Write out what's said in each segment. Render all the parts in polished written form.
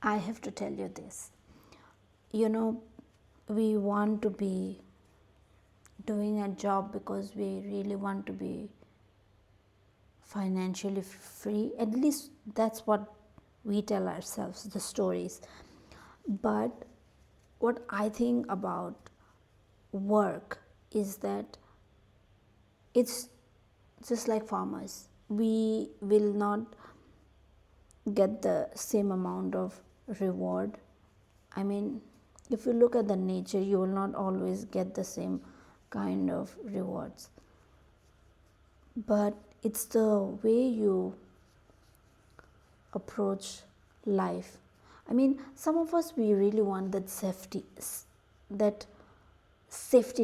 I have to tell you this. You know, we want to be doing a job because we really want to be financially free. At least that's what we tell ourselves, the stories. But what I think about work is that it's just like farmers. We will not get the same amount of reward. I mean, if you look at the nature, you will not always get the same kind of rewards. But it's the way you approach life. I mean, some of us, we really want that safety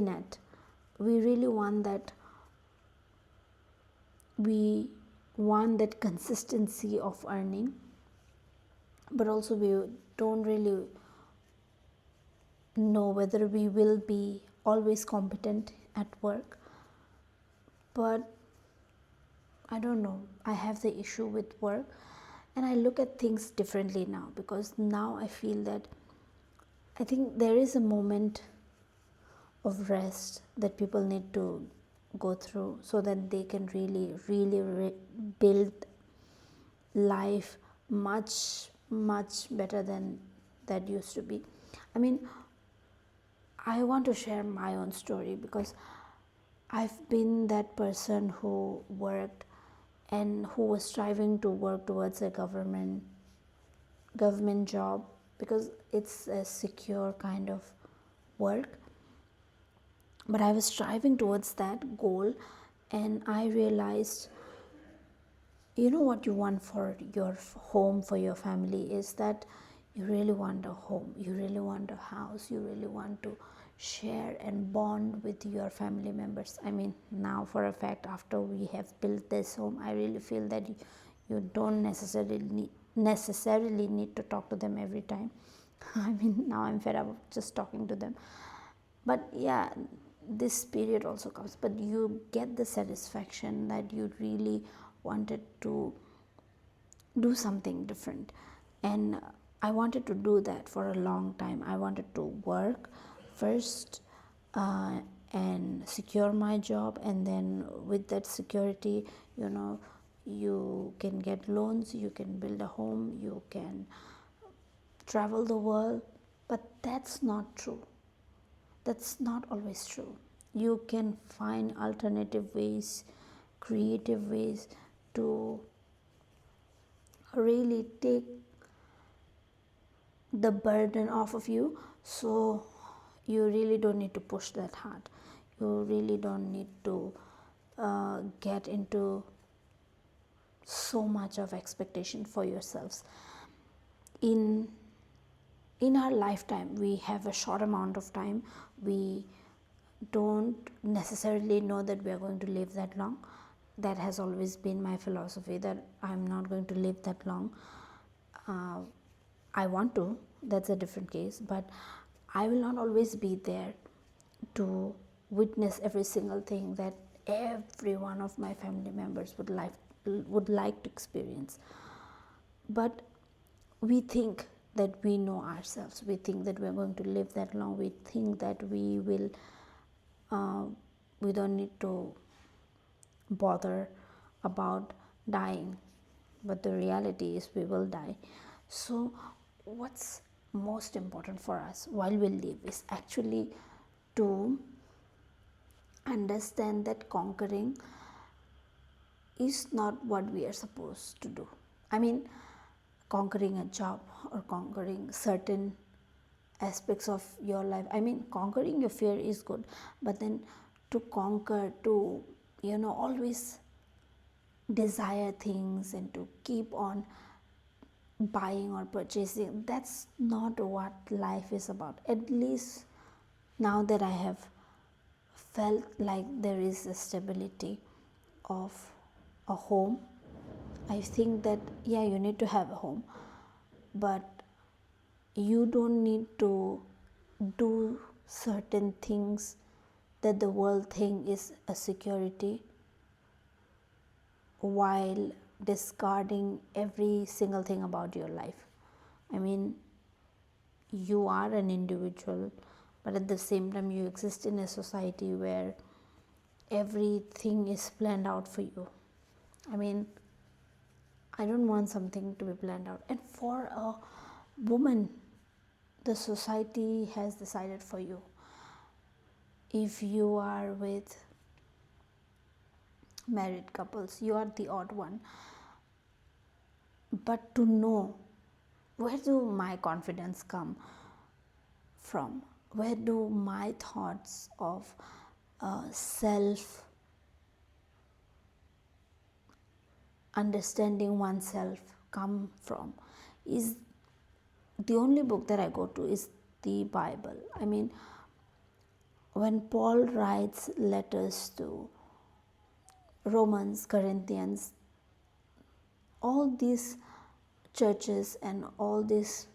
net. We really want that, we want that consistency of earning, but also we don't really know whether we will be always competent at work. But I don't know, I have the issue with work, and I look at things differently now, because now I feel that I think there is a moment of rest that people need to go through so that they can build life much better than that used to be. I mean, I want to share my own story, because I've been that person who worked and who was striving to work towards a government job, because it's a secure kind of work. But I was striving towards that goal, and I realized, you know, what you want for your home, for your family, is that you really want a home, you really want a house, you really want to share and bond with your family members. I mean, now for a fact, after we have built this home, I really feel that you don't necessarily need to talk to them every time. I mean, now I'm fed up of just talking to them. But yeah, this period also comes, but you get the satisfaction that you really wanted to do something different. And I wanted to do that for a long time. I wanted to work first, uh, and secure my job, and then with that security, you know, you can get loans, you can build a home, you can travel the world. But that's not true. That's not always true. You can find alternative ways, creative ways to really take the burden off of you. So you really don't need to push that hard. You really don't need to get into so much of expectation for yourselves. In in our lifetime, we have a short amount of time. We don't necessarily know that we are going to live that long. That has always been my philosophy, that I'm not going to live that long. uh, I want to, that's a different case, but I will not always be there to witness every single thing that every one of my family members would like to experience. But we think that we know ourselves, we think that we're going to live that long, we think that uh, we don't need to bother about dying. But the reality is we will die. So what's most important for us while we live is actually to understand that conquering is not what we are supposed to do. I mean, conquering a job or conquering certain aspects of your life. I mean, conquering your fear is good, but then to conquer, to, always desire things and to keep on buying or purchasing, that's not what life is about. At least now that I have felt like there is a stability of a home, I think that, yeah, you need to have a home, but you don't need to do certain things that the world think is a security, while discarding every single thing about your life. I mean, you are an individual, but at the same time, you exist in a society where everything is planned out for you. I mean, I don't want something to be planned out. And for a woman, the society has decided for you. If you are with married couples, you are the odd one. But to know, where do my confidence come from? Where do my thoughts of self understanding oneself come from? Is the only book that I go to is the Bible. I mean, when Paul writes letters to Romans, Corinthians, all these churches and all these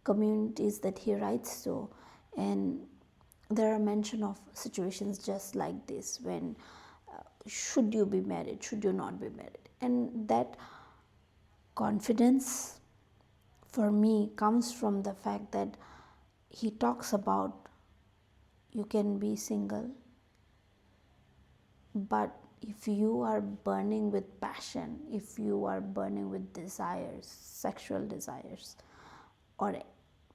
communities that he writes to, and there are mention of situations just like this, when should you be married, should you not be married, and that confidence for me comes from the fact that he talks about you can be single, but if you are burning with passion, if you are burning with desires, sexual desires, or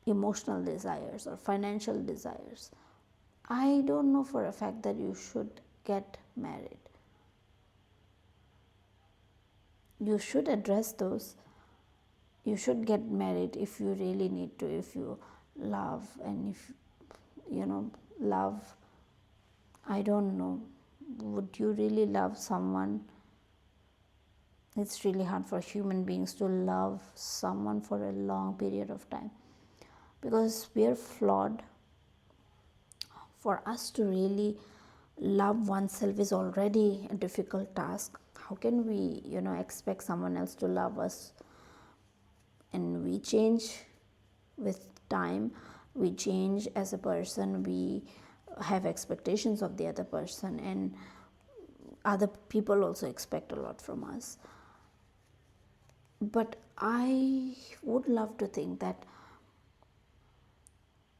emotional desires, or financial desires, I don't know for a fact that you should get married. You should address those. You should get married if you really need to, if you love, and if love, I don't know, would you really love someone? It's really hard for human beings to love someone for a long period of time, because we are flawed. For us to really love oneself is already a difficult task. How can we expect someone else to love us? And we change with time, we change as a person, we have expectations of the other person, and other people also expect a lot from us. But I would love to think that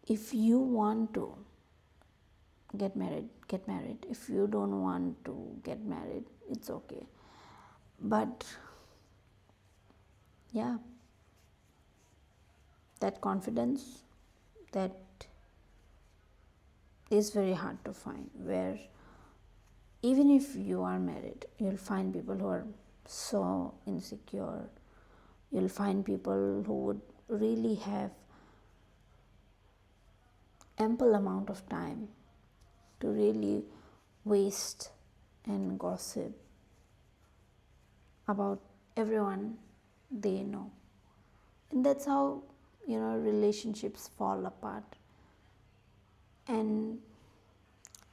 if you want to get married, get married. If you don't want to get married, it's okay. But yeah, that confidence, that is very hard to find, where even if you are married, you'll find people who are so insecure. You'll find people who would really have ample amount of time to really waste and gossip about everyone they know. And that's how relationships fall apart. And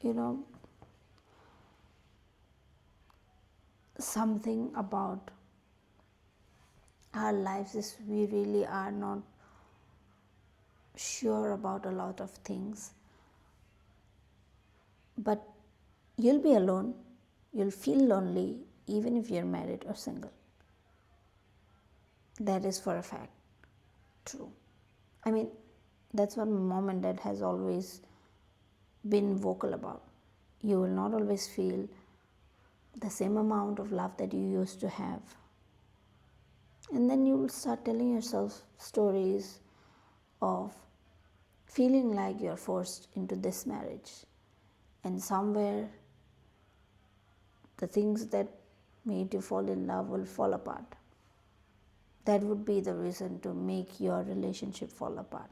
you know something about our lives is we really are not sure about a lot of things, but you'll be alone, you'll feel lonely even if you're married or single. That is for a fact true. I mean, that's what my mom and dad has always been vocal about. You will not always feel the same amount of love that you used to have. And then you will start telling yourself stories of feeling like you're forced into this marriage, and somewhere the things that made you fall in love will fall apart. That would be the reason to make your relationship fall apart.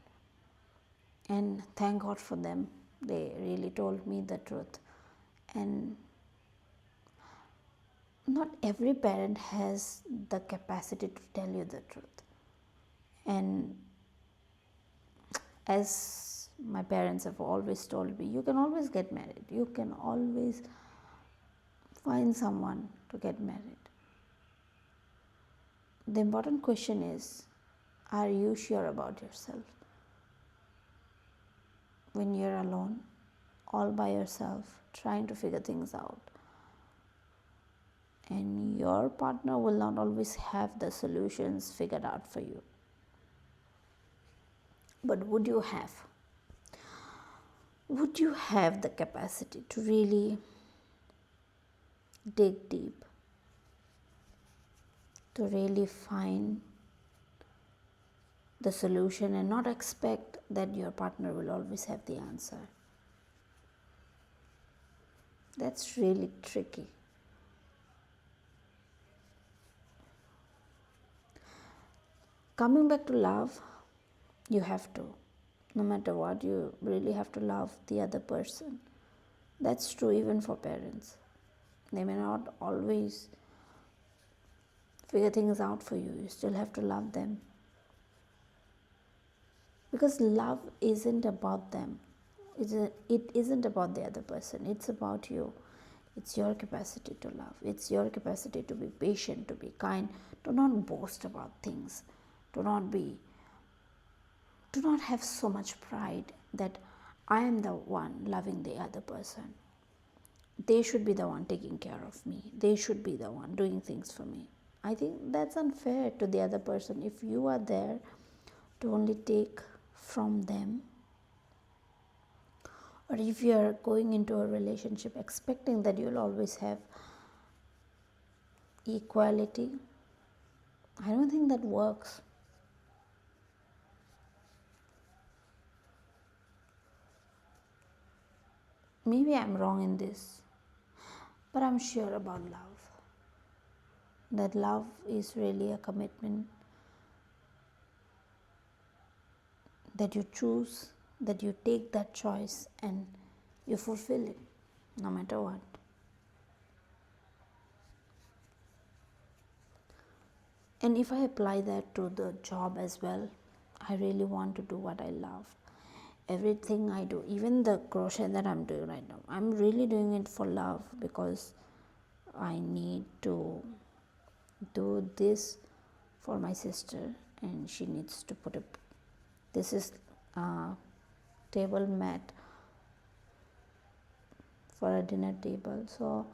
And thank God for them. They really told me the truth. And not every parent has the capacity to tell you the truth. And as my parents have always told me, you can always get married. You can always find someone to get married. The important question is, are you sure about yourself? When you're alone, all by yourself, trying to figure things out, and your partner will not always have the solutions figured out for you. But would you have the capacity to really dig deep, to really find the solution and not expect that your partner will always have the answer? That's really tricky. Coming back to love, you have to. No matter what, you really have to love the other person. That's true even for parents. They may not always figure things out for you. You still have to love them. Because love isn't about them. It isn't about the other person. It's about you. It's your capacity to love. It's your capacity to be patient, to be kind. Do not boast about things. Do not be do not have so much pride that I am the one loving the other person. They should be the one taking care of me. They should be the one doing things for me. I think that's unfair to the other person. If you are there to only take from them, or if you are going into a relationship expecting that you'll always have equality, I don't think that works. Maybe I'm wrong in this, but I'm sure about love. That love is really a commitment that you choose, that you take that choice and you fulfill it no matter what. And if I apply that to the job as well, I really want to do what I love. Everything I do, even the crochet that I'm doing right now, I'm really doing it for love because I need to do this for my sister, and she needs to put a this is a table mat for a dinner table. So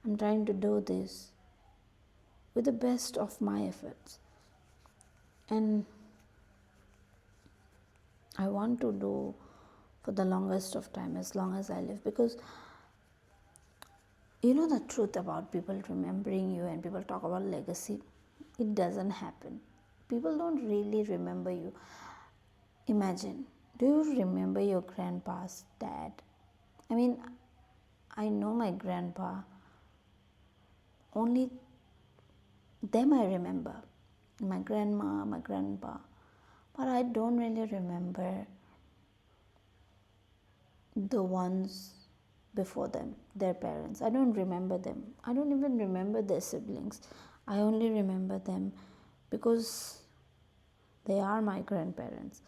I'm trying to do this with the best of my efforts, and I want to do for the longest of time, as long as I live, because you know the truth about people remembering you, and people talk about legacy, it doesn't happen. People don't really remember you. Imagine, do you remember your grandpa's dad? I mean, I know my grandpa, only them I remember, my grandma, my grandpa, but I don't really remember the ones before them, their parents. I don't remember them. I don't even remember their siblings. I only remember them because they are my grandparents.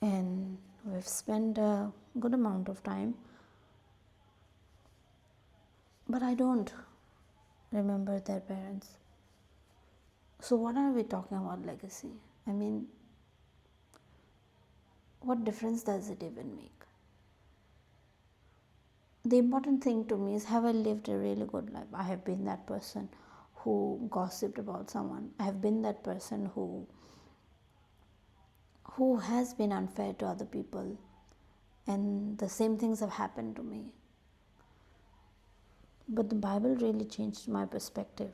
And we've spent a good amount of time, but I don't remember their parents. So, what are we talking about legacy? I mean, what difference does it even make? The important thing to me is, have I lived a really good life? I have been that person who gossiped about someone. I have been that person who has been unfair to other people, and the same things have happened to me. But the Bible really changed my perspective,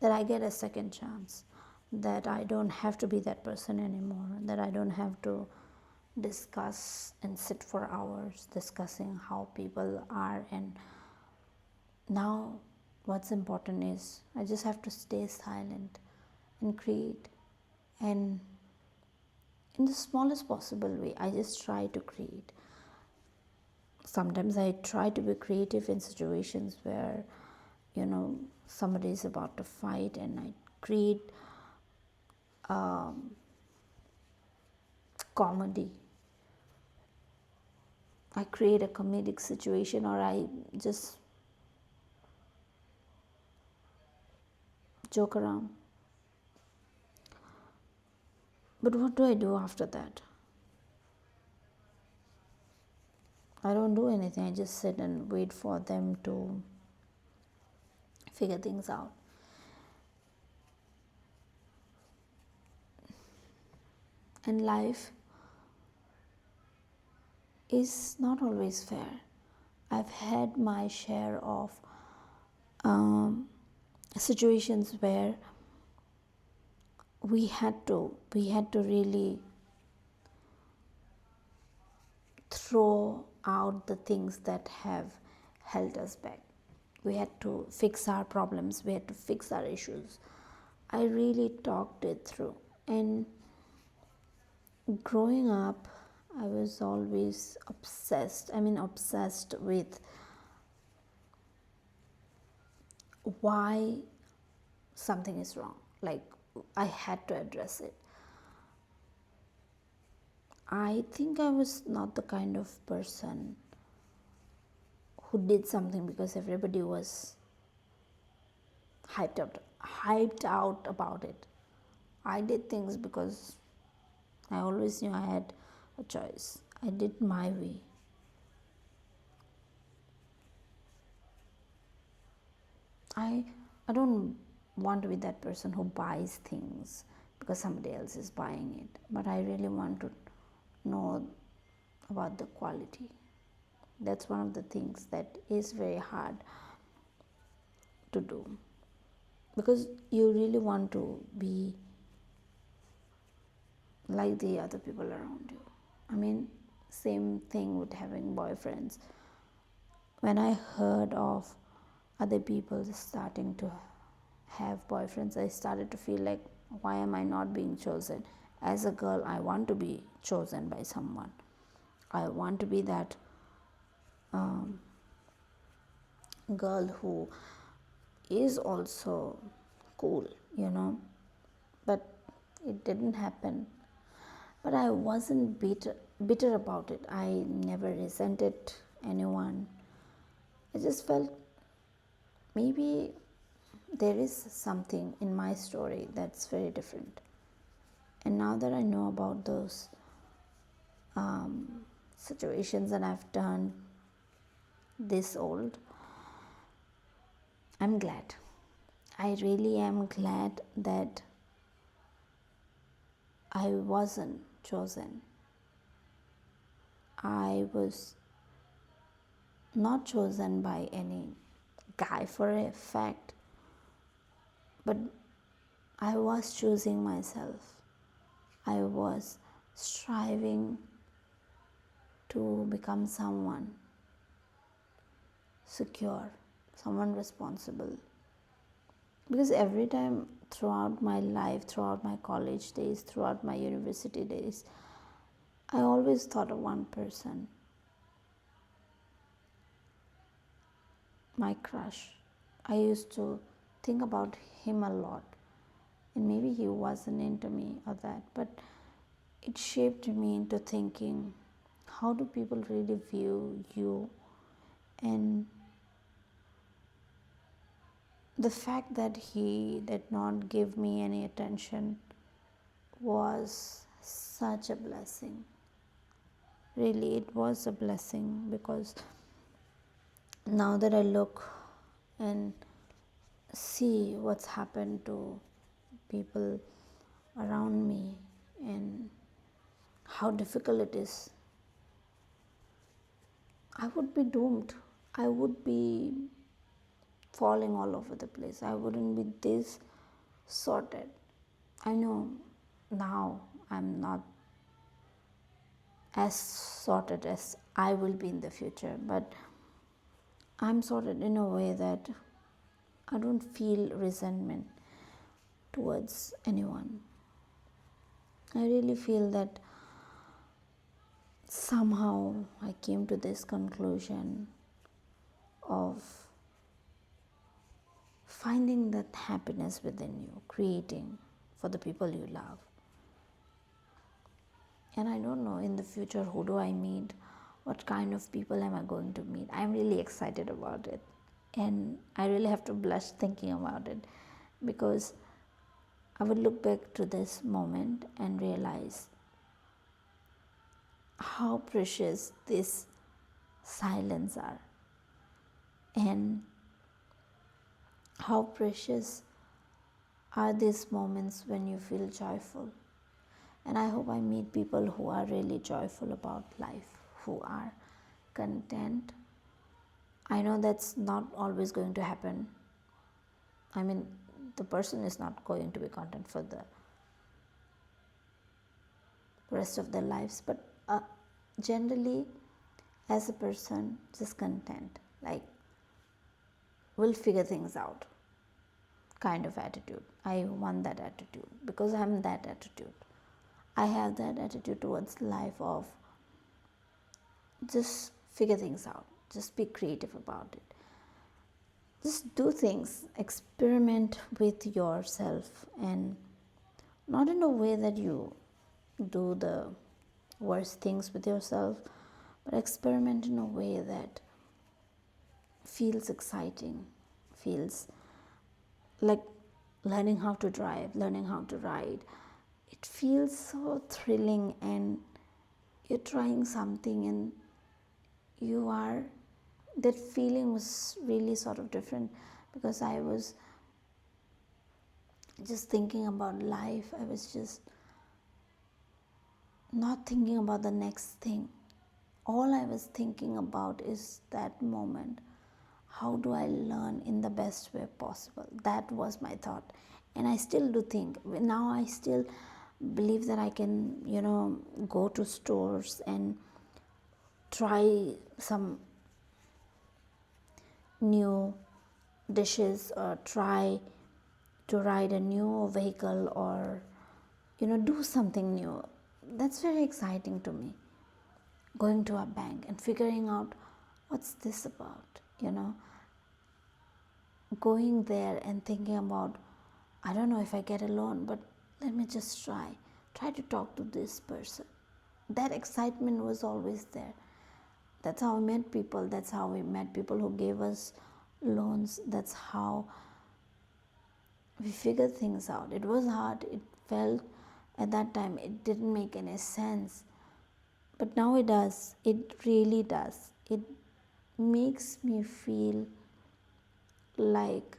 that I get a second chance, that I don't have to be that person anymore, that I don't have to discuss and sit for hours discussing how people are. And now what's important is I just have to stay silent and create, and in the smallest possible way I just try to create. Sometimes I try to be creative in situations where, somebody is about to fight, and I create comedy. I create a comedic situation, or I just joke around. But what do I do after that? I don't do anything. I just sit and wait for them to figure things out. And life is not always fair. I've had my share of um, situations where we had to really throw out the things that have held us back. We had to fix our problems, we had to fix our issues. I really talked it through. And growing up, I was always obsessed with why something is wrong. Like, I had to address it. I think I was not the kind of person who did something because everybody was hyped out about it. I did things because I always knew I had a choice. I did my way. I I don't want to be that person who buys things because somebody else is buying it, but I really want to know about the quality. That's one of the things that is very hard to do because you really want to be like the other people around you. I mean, same thing with having boyfriends. When I heard of other people starting to have boyfriends, I started to feel like, why am I not being chosen? As a girl, I want to be chosen by someone. I want to be that girl who is also cool. But it didn't happen. But I wasn't bitter about it. I never resented anyone. I just felt maybe there is something in my story that's very different. And now that I know about those situations and I've turned this old, I'm glad. I really am glad that I wasn't chosen. I was not chosen by any guy for a fact, but I was choosing myself. I was striving to become someone secure, someone responsible. Because every time throughout my life, throughout my college days, throughout my university days, I always thought of one person, my crush. I used to think about him a lot. And maybe he wasn't into me or that, but it shaped me into thinking, how do people really view you? And the fact that he did not give me any attention was such a blessing. Really, it was a blessing because now that I look and see what's happened to people around me and how difficult it is, I would be doomed. I would be falling all over the place. I wouldn't be this sorted. I know now I'm not as sorted as I will be in the future, but I'm sorted in a way that I don't feel resentment towards anyone. I really feel that somehow I came to this conclusion of finding that happiness within you, creating for the people you love. And I don't know in the future who do I meet, what kind of people am I going to meet. I'm really excited about it. And I really have to blush thinking about it because I would look back to this moment and realize how precious this silence are and how precious are these moments when you feel joyful, And I hope I meet people who are really joyful about life, who are content. I know that's not always going to happen. I mean, the person is not going to be content for the rest of their lives, but generally, as a person, just content, like we'll figure things out kind of attitude. I want that attitude because I'm that attitude. I have that attitude towards life of just figure things out, just be creative about it, just do things, experiment with yourself, and not in a way that you do the worst things with yourself, but experiment in a way that feels exciting, feels like learning how to drive, learning how to ride. It feels so thrilling, and you're trying something, and you are, that feeling was really sort of different because I was just thinking about life. I was just not thinking about the next thing. All I was thinking about is that moment. How do I learn in the best way possible? That was my thought. And I still do think. Now I still believe that I can, go to stores and try some new dishes or try to ride a new vehicle or do something new. That's very exciting to me. Going to a bank and figuring out what's this about, going there and thinking about, I don't know if I get a loan, but let me just try to talk to this person. That excitement was always there. That's how we met people. That's how we met people who gave us loans. That's how we figured things out. It was hard. It felt at that time it didn't make any sense. But now it does. It really does. It makes me feel like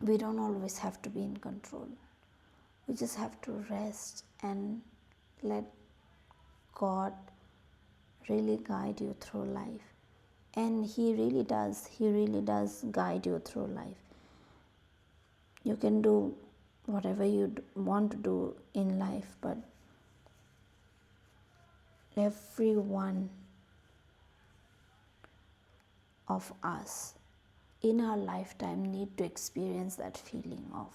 we don't always have to be in control. We just have to rest and let God really guide you through life. And He really does guide you through life. You can do whatever you want to do in life, but every one of us in our lifetime need to experience that feeling of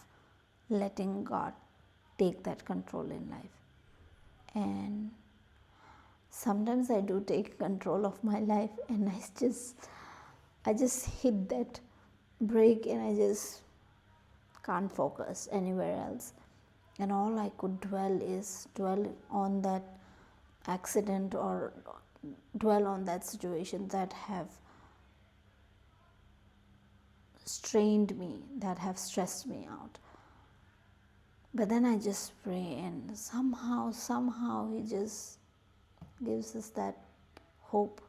letting God take that control in life. And sometimes I do take control of my life, and I just hit that brake, and I just can't focus anywhere else. And all I could dwell on that accident or dwell on that situation that have strained me, that have stressed me out. But then I just pray, and somehow He just gives us that hope.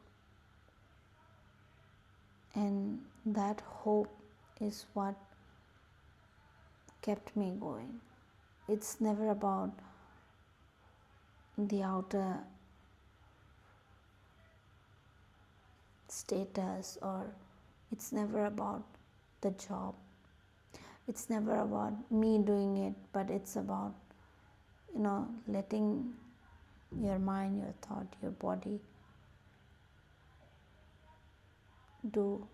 And that hope is what kept me going. It's never about the outer status, or it's never about the job. It's never about me doing it, but it's about, letting your mind, your thought, your body do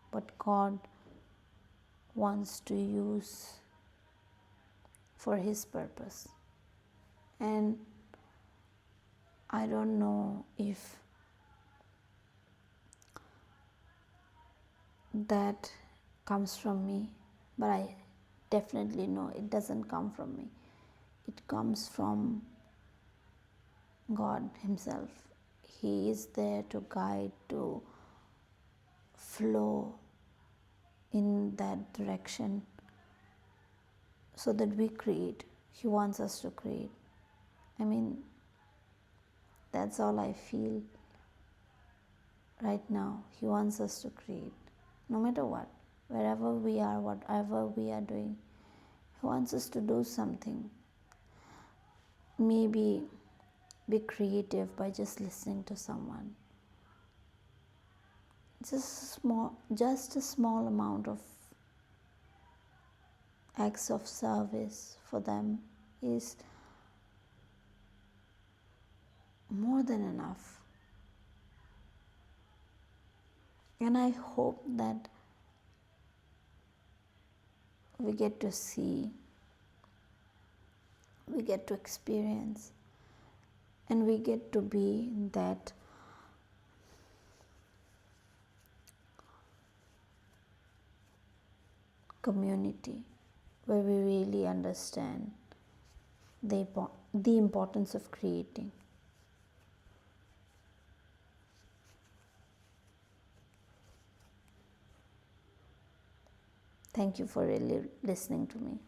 what God wants to use for His purpose. And I don't know if that comes from me, but I definitely know it doesn't come from me. It comes from God Himself. He is there to guide, to flow in that direction so that we create. He wants us to create. I mean, that's all I feel right now. He wants us to create. No matter what, wherever we are, whatever we are doing, He wants us to do something. maybe be creative by just listening to someone. Just a small amount of acts of service for them is more than enough. And I hope that we get to see, we get to experience, and we get to be in that community where we really understand the importance of creating. Thank you for really listening to me.